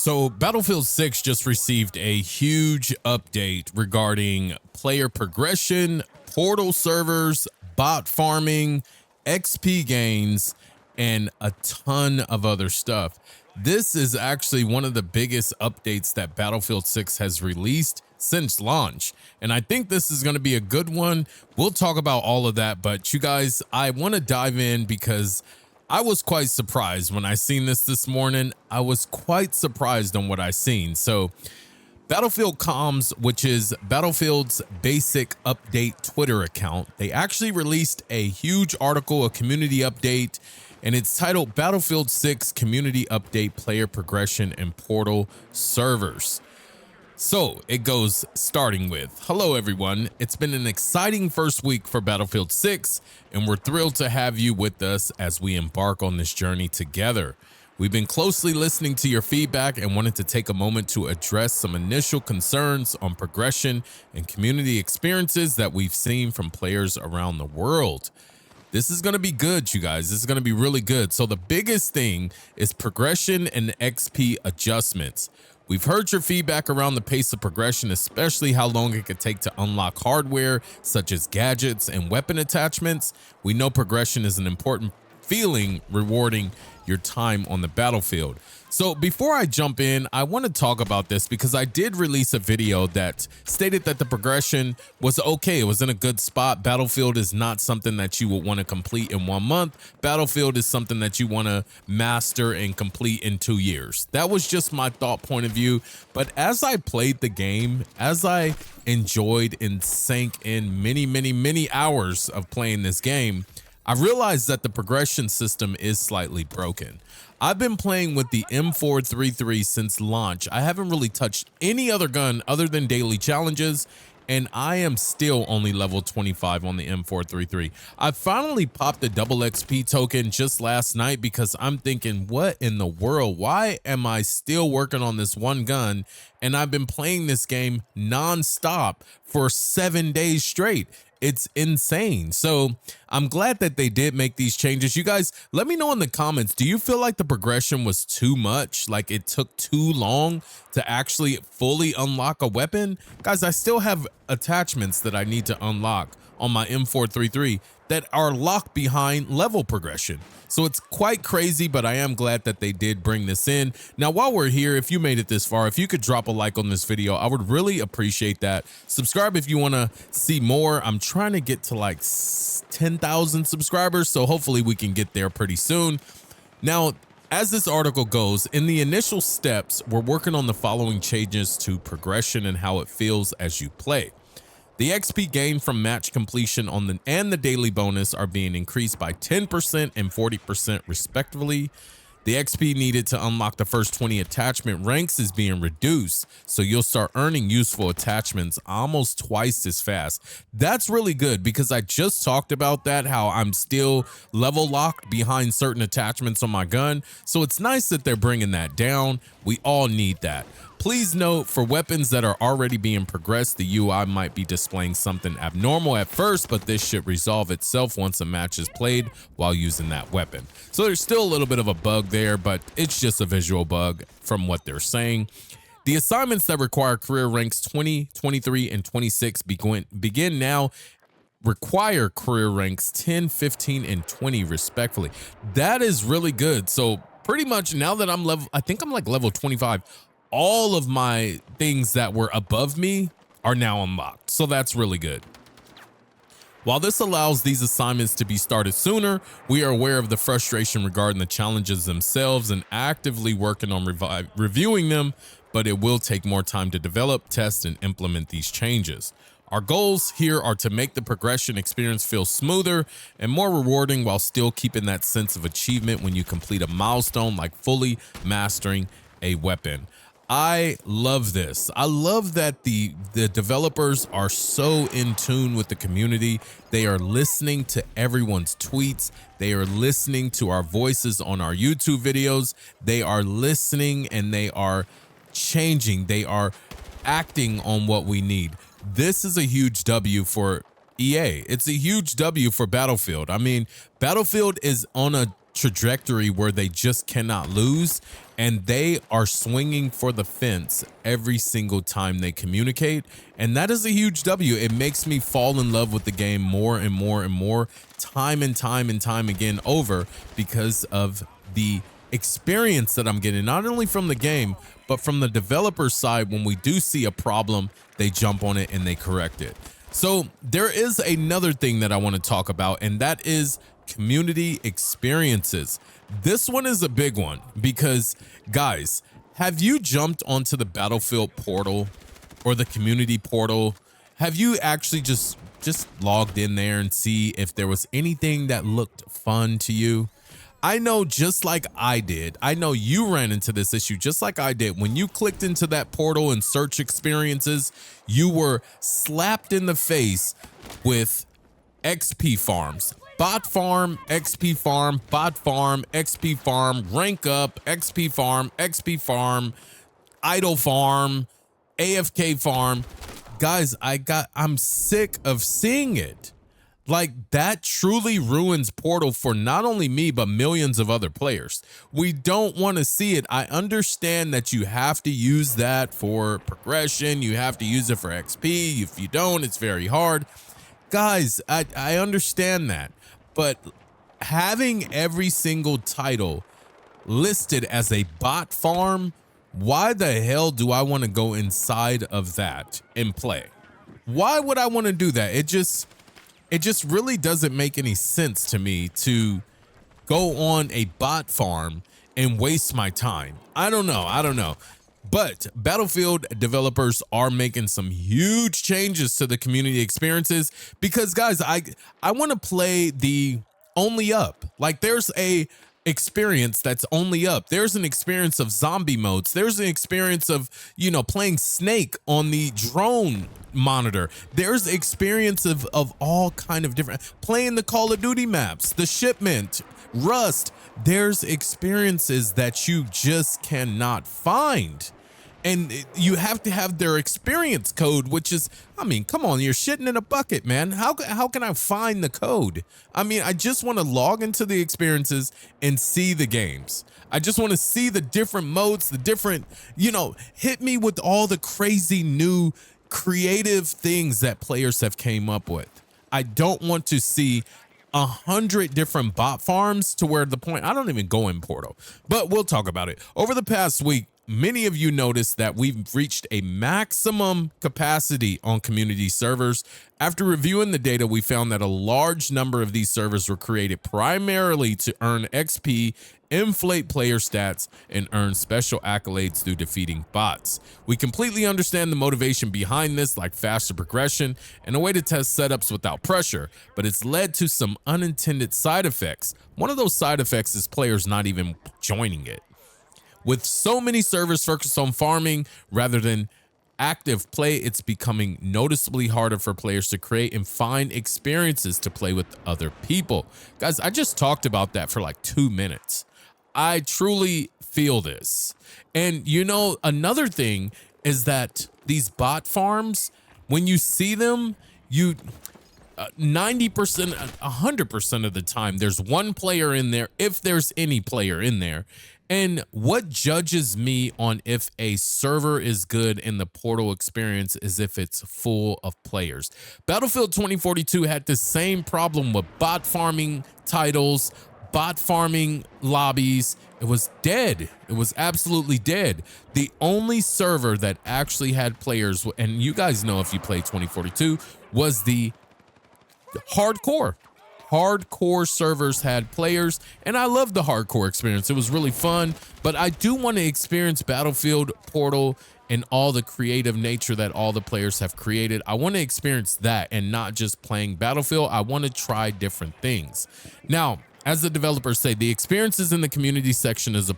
So Battlefield 6 just received a huge update regarding player progression, portal servers, bot farming, XP gains, and a ton of other stuff. This is actually one of the biggest updates that Battlefield 6 has released since launch. And I think this is going to be a good one. We'll talk about all of that, but you guys, I want to dive in because I was quite surprised when I seen this morning. I was quite surprised on what I seen. So Battlefield Comms, which is Battlefield's basic update Twitter account, they actually released a huge article, a community update, and it's titled Battlefield 6 Community Update Player Progression and Portal Servers. So it goes starting with, hello everyone, it's been an exciting first week for Battlefield 6, and we're thrilled to have you with us as we embark on this journey together. We've been closely listening to your feedback and wanted to take a moment to address some initial concerns on progression and community experiences that we've seen from players around the world. This is going to be good, you guys. This is going to be really good. So the biggest thing is progression and XP adjustments. We've heard your feedback around the pace of progression, especially how long it could take to unlock hardware, such as gadgets and weapon attachments. We know progression is an important feeling, rewarding your time on the battlefield. So before I jump in, I want to talk about this because I did release a video that stated that the progression was okay. It was in a good spot. Battlefield is not something that you would want to complete in 1 month. Battlefield is something that you want to master and complete in 2 years. That was just my thought point of view. But as I played the game, as I enjoyed and sank in many hours of playing this game, I realized that the progression system is slightly broken. I've been playing with the M433 since launch. I haven't really touched any other gun other than daily challenges, and I am still only level 25 on the M433. I finally popped the double XP token just last night because I'm thinking, what in the world? Why am I still working on this one gun? And I've been playing this game non-stop for 7 days straight. It's insane. So I'm glad that they did make these changes. You guys, let me know in the comments, do you feel like the progression was too much? Like it took too long to actually fully unlock a weapon? Guys, I still have attachments that I need to unlock on my M433 that are locked behind level progression. So it's quite crazy, but I am glad that they did bring this in. Now, while we're here, if you made it this far, if you could drop a like on this video, I would really appreciate that. Subscribe if you want to see more. I'm trying to get to like 10,000 subscribers, so hopefully we can get there pretty soon. Now, as this article goes, in the initial steps, we're working on the following changes to progression and how it feels as you play. The XP gained from match completion and the daily bonus are being increased by 10% and 40% respectively. The XP needed to unlock the first 20 attachment ranks is being reduced, so you'll start earning useful attachments almost twice as fast. That's really good because I just talked about that, how I'm still level locked behind certain attachments on my gun. So it's nice that they're bringing that down. We all need that. Please note, for weapons that are already being progressed, the UI might be displaying something abnormal at first, but this should resolve itself once a match is played while using that weapon. So there's still a little bit of a bug there, but it's just a visual bug from what they're saying. The assignments that require career ranks 20, 23, and 26 begin now. Require career ranks 10, 15, and 20 respectively. That is really good. So pretty much now that I think I'm like level 25, all of my things that were above me are now unlocked. So that's really good. While this allows these assignments to be started sooner, we are aware of the frustration regarding the challenges themselves and actively working on reviewing them, but it will take more time to develop, test, and implement these changes. Our goals here are to make the progression experience feel smoother and more rewarding while still keeping that sense of achievement when you complete a milestone like fully mastering a weapon. I love this. I love that the developers are so in tune with the community. They are listening to everyone's tweets. They are listening to our voices on our YouTube videos. They are listening and they are changing. They are acting on what we need. This is a huge W for EA. It's a huge W for Battlefield. I mean, Battlefield is on a trajectory where they just cannot lose, and they are swinging for the fence every single time they communicate, and that is a huge W. It makes me fall in love with the game more and more and more, time and time again over, because of the experience that I'm getting, not only from the game but from the developer side. When we do see a problem, they jump on it and they correct it. So there is another thing that I want to talk about, and that is community experiences. This one is a big one because, guys, have you jumped onto the Battlefield portal or the community portal? Have you actually just logged in there and see if there was anything that looked fun to you? I know, just like I did, I know you ran into this issue just like I did. When you clicked into that portal and search experiences, you were slapped in the face with XP farms. Bot farm, XP farm, bot farm, XP farm, rank up, XP farm, idle farm, AFK farm. Guys, I'm sick of seeing it. Like, that truly ruins Portal for not only me, but millions of other players. We don't want to see it. I understand that you have to use that for progression. You have to use it for XP. If you don't, it's very hard. Guys, I understand that. But having every single title listed as a bot farm, why the hell do I want to go inside of that and play? Why would I want to do that? It just really doesn't make any sense to me to go on a bot farm and waste my time. I don't know. But Battlefield developers are making some huge changes to the community experiences because, guys, I want to play the only up. Like, there's a experience that's only up. There's an experience of zombie modes. There's an experience of, playing Snake on the drone monitor. There's experience of all kind of different, playing the Call of Duty maps, the Shipment, Rust. There's experiences that you just cannot find. And you have to have their experience code, which is, I mean, come on, you're shitting in a bucket, man. How can I find the code? I mean, I just want to log into the experiences and see the games. I just want to see the different modes, the different, hit me with all the crazy new creative things that players have came up with. I don't want to see 100 different bot farms to where the point, I don't even go in Portal, but we'll talk about it. Over the past week, many of you noticed that we've reached a maximum capacity on community servers. After reviewing the data, we found that a large number of these servers were created primarily to earn XP, inflate player stats, and earn special accolades through defeating bots. We completely understand the motivation behind this, like faster progression and a way to test setups without pressure, but it's led to some unintended side effects. One of those side effects is players not even joining it. With so many servers focused on farming rather than active play, it's becoming noticeably harder for players to create and find experiences to play with other people. Guys, I just talked about that for like 2 minutes. I truly feel this. And another thing is that these bot farms, when you see them, 90%, 100% of the time, there's one player in there, if there's any player in there. And what judges me on if a server is good in the Portal experience is if it's full of players. Battlefield 2042 had the same problem with bot farming titles, bot farming lobbies. It was dead. It was absolutely dead. The only server that actually had players, and you guys know if you play 2042, was the hardcore. Hardcore servers had players, and I loved the hardcore experience. It was really fun, but I do want to experience Battlefield, Portal, and all the creative nature that all the players have created. I want to experience that and not just playing Battlefield. I want to try different things. Now, as the developers say, the experiences in the community section is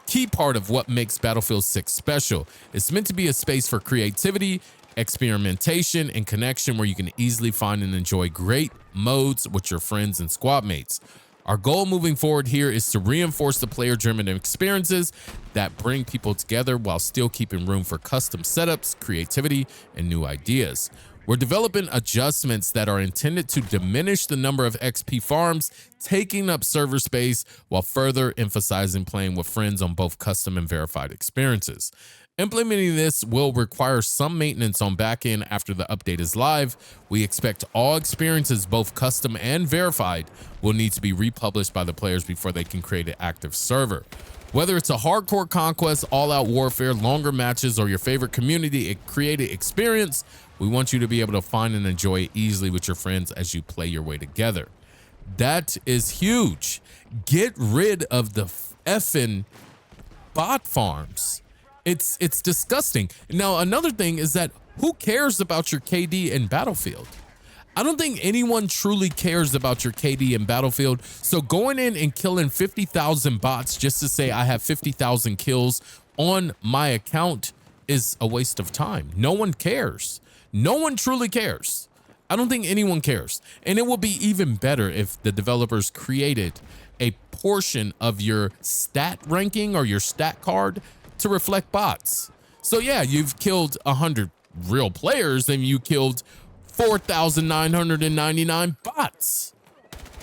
key part of what makes Battlefield 6 special. It's meant to be a space for creativity, experimentation, and connection where you can easily find and enjoy great modes with your friends and squad mates. Our goal moving forward here is to reinforce the player-driven experiences that bring people together while still keeping room for custom setups, creativity, and new ideas. We're developing adjustments that are intended to diminish the number of XP farms taking up server space while further emphasizing playing with friends on both custom and verified experiences. Implementing this will require some maintenance on backend after the update is live. We expect all experiences, both custom and verified, will need to be republished by the players before they can create an active server. Whether it's a hardcore conquest, all-out warfare, longer matches, or your favorite community created experience, we want you to be able to find and enjoy it easily with your friends as you play your way together. That is huge. Get rid of the effing bot farms. It's disgusting. Now, another thing is that who cares about your KD in Battlefield? I don't think anyone truly cares about your KD in Battlefield. So going in and killing 50,000 bots just to say I have 50,000 kills on my account is a waste of time. No one cares. No one truly cares. I don't think anyone cares. And it will be even better if the developers created a portion of your stat ranking or your stat card to reflect bots. So yeah, you've killed 100 real players and you killed 4,999 bots.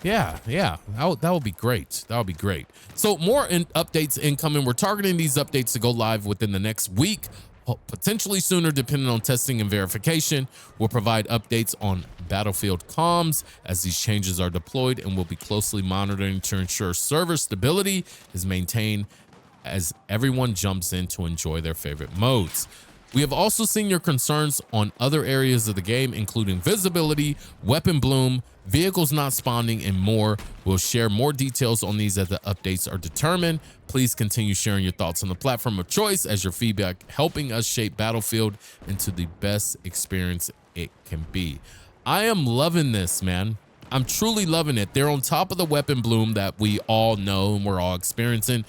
Yeah, that would be great. That would be great. So more updates incoming. We're targeting these updates to go live within the next week, potentially sooner depending on testing and verification. We'll provide updates on Battlefield comms as these changes are deployed, and we'll be closely monitoring to ensure server stability is maintained as everyone jumps in to enjoy their favorite modes. We have also seen your concerns on other areas of the game, including visibility, weapon bloom, vehicles not spawning, and more. We'll share more details on these as the updates are determined. Please continue sharing your thoughts on the platform of choice as your feedback helping us shape Battlefield into the best experience it can be. I am loving this, man. I'm truly loving it. They're on top of the weapon bloom that we all know and we're all experiencing.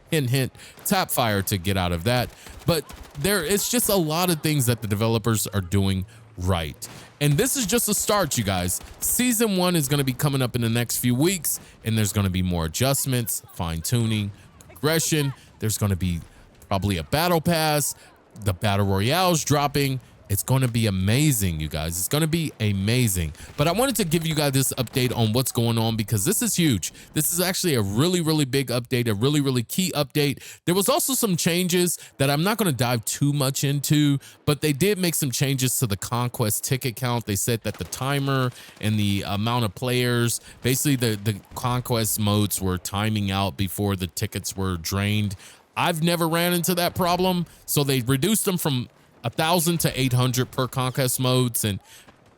Hint, tap fire to get out of that. But it's just a lot of things that the developers are doing right. And this is just a start, you guys. Season 1 is going to be coming up in the next few weeks, and there's going to be more adjustments, fine-tuning, progression. There's going to be probably a battle pass. The battle royale's dropping. It's going to be amazing, you guys. It's going to be amazing. But I wanted to give you guys this update on what's going on because this is huge. This is actually a really, really big update, a really, really key update. There was also some changes that I'm not going to dive too much into, but they did make some changes to the Conquest ticket count. They said that the timer and the amount of players, basically the Conquest modes were timing out before the tickets were drained. I've never ran into that problem, so they reduced them from 1,000 to 800 per conquest modes, and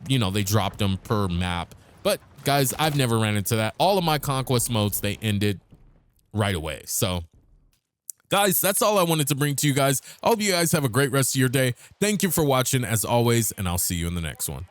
they dropped them per map. But guys, I've never ran into that. All of my conquest modes, they ended right away. So guys, that's all I wanted to bring to you guys. I hope you guys have a great rest of your day. Thank you for watching as always, and I'll see you in the next one.